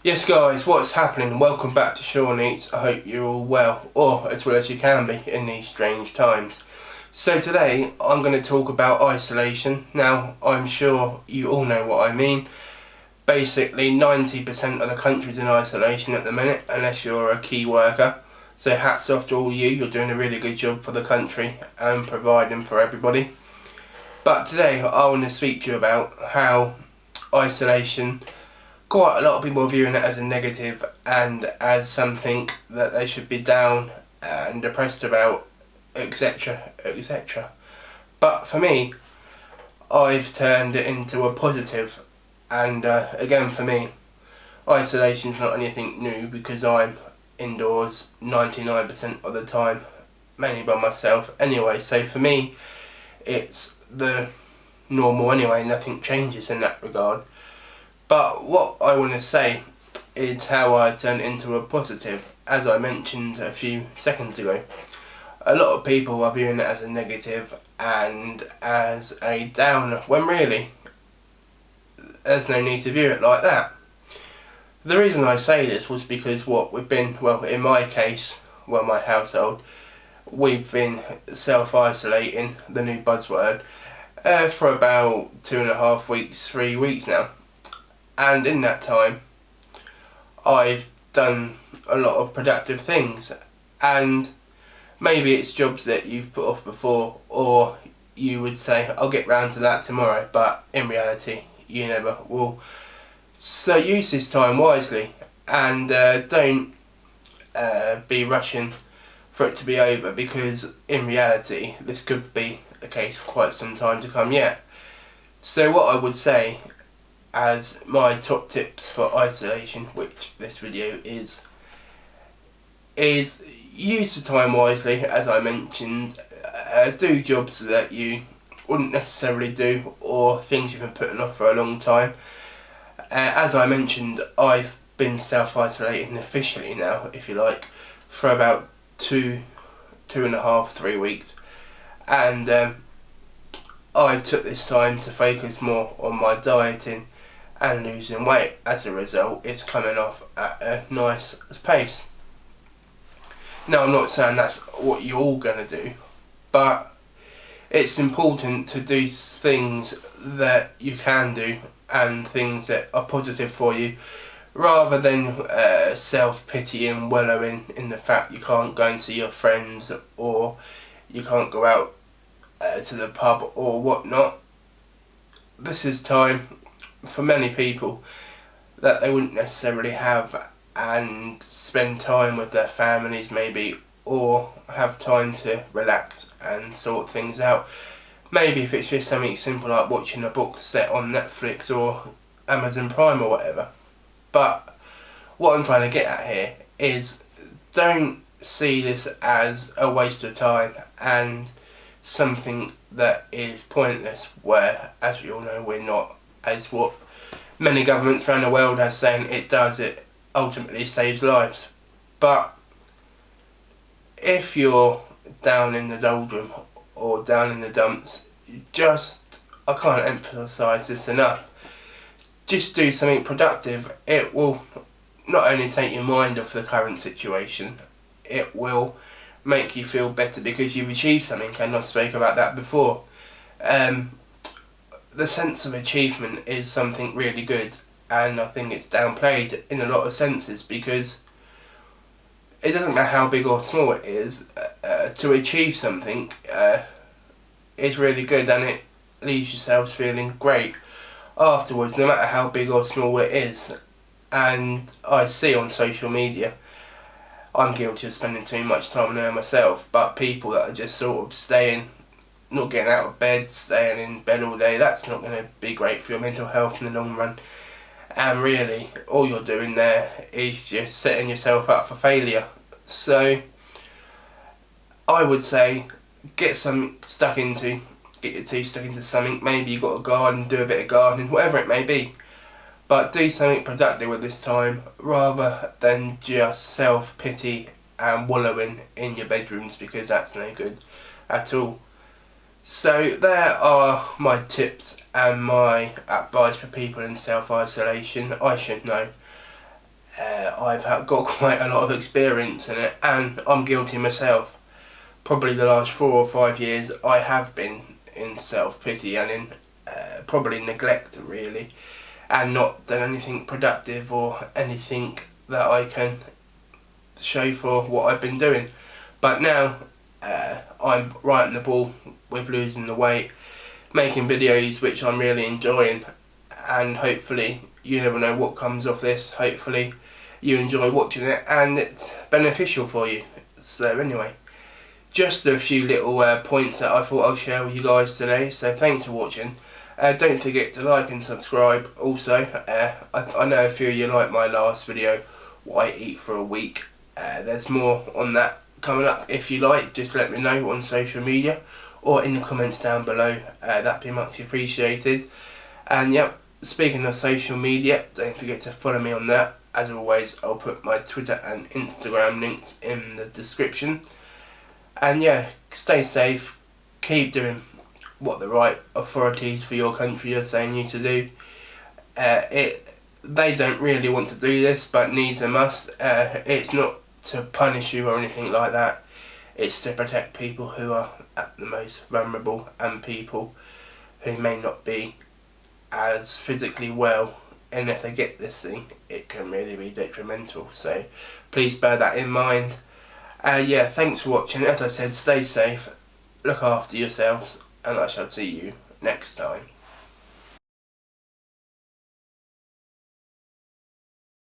Yes guys, what's happening? Welcome back to Sean Eats. I hope you're all well, or as well as you can be in these strange times. So today I'm going to talk about isolation. Now I'm sure you all know what I mean. Basically 90% of the country's in isolation at the minute, unless you're a key worker. So hats off to all you, you're doing a really good job for the country and providing for everybody. But today I want to speak to you about how isolation, quite a lot of people are viewing it as a negative and as something that they should be down and depressed about, etc, etc. But for me, I've turned it into a positive, and again for me, isolation's not anything new because I'm indoors 99% of the time, mainly by myself anyway, so for me it's the normal anyway, nothing changes in that regard. But what I want to say is how I turned it into a positive. As I mentioned a few seconds ago, a lot of people are viewing it as a negative and as a downer, when really there's no need to view it like that. The reason I say this was because in my case, my household, we've been self-isolating, the new buzzword, for about 2.5 weeks, 3 weeks now. And in that time, I've done a lot of productive things, and maybe it's jobs that you've put off before, or you would say, I'll get round to that tomorrow, but in reality, you never will. So use this time wisely, and don't be rushing for it to be over, because in reality, this could be the case for quite some time to come yet. So what I would say as my top tips for isolation, which this video is use the time wisely, as I mentioned. Do jobs that you wouldn't necessarily do, or things you've been putting off for a long time. As I mentioned, I've been self-isolating officially now, if you like, for about 2.5, 3 weeks, and I took this time to focus more on my dieting and losing weight. As a result, it's coming off at a nice pace. Now, I'm not saying that's what you're all going to do, but it's important to do things that you can do and things that are positive for you, rather than self-pity and wallowing in the fact you can't go and see your friends, or you can't go out to the pub or whatnot. This is time for many people that they wouldn't necessarily have, and spend time with their families maybe, or have time to relax and sort things out. Maybe if it's just something simple like watching a book set on Netflix or Amazon Prime or whatever. But what I'm trying to get at here is, don't see this as a waste of time and something that is pointless, where, as we all know, we're not, as what many governments around the world are saying it does. It ultimately saves lives. But if you're down in the doldrum or down in the dumps, I can't emphasise this enough, just do something productive. It will not only take your mind off the current situation, it will make you feel better because you've achieved something, and I spoke about that before. The sense of achievement is something really good, and I think it's downplayed in a lot of senses, because it doesn't matter how big or small it is, to achieve something is really good, and it leaves yourselves feeling great afterwards, no matter how big or small it is. And I see on social media, I'm guilty of spending too much time on there myself, but people that are just sort of not getting out of bed, staying in bed all day, that's not going to be great for your mental health in the long run. And really, all you're doing there is just setting yourself up for failure. So I would say, get your teeth stuck into something. Maybe you've got a garden, do a bit of gardening, whatever it may be. But do something productive with this time, rather than just self-pity and wallowing in your bedrooms, because that's no good at all. So there are my tips and my advice for people in self-isolation. I should know. got quite a lot of experience in it, and I'm guilty myself. Probably the last 4 or 5 years I have been in self-pity and in probably neglect, really, and not done anything productive or anything that I can show for what I've been doing. But now I'm right in the ball with losing the weight, making videos which I'm really enjoying, and hopefully you never know what comes off this. Hopefully you enjoy watching it and it's beneficial for you. So anyway, just a few little points that I thought I'll share with you guys today. So thanks for watching. Don't forget to like and subscribe. Also, I know a few of you liked my last video, what I eat for a week. There's more on that coming up. If you like, just let me know on social media or in the comments down below. That'd be much appreciated. And yep, speaking of social media, don't forget to follow me on that. As always, I'll put my Twitter and Instagram links in the description. And yeah, stay safe, keep doing what the right authorities for your country are saying you to do. They don't really want to do this, but needs a must. It's not to punish you or anything like that. It's to protect people who are at the most vulnerable and people who may not be as physically well, and if they get this thing, it can really be detrimental. So please bear that in mind. Yeah, thanks for watching. As I said, stay safe, look after yourselves, and I shall see you next time.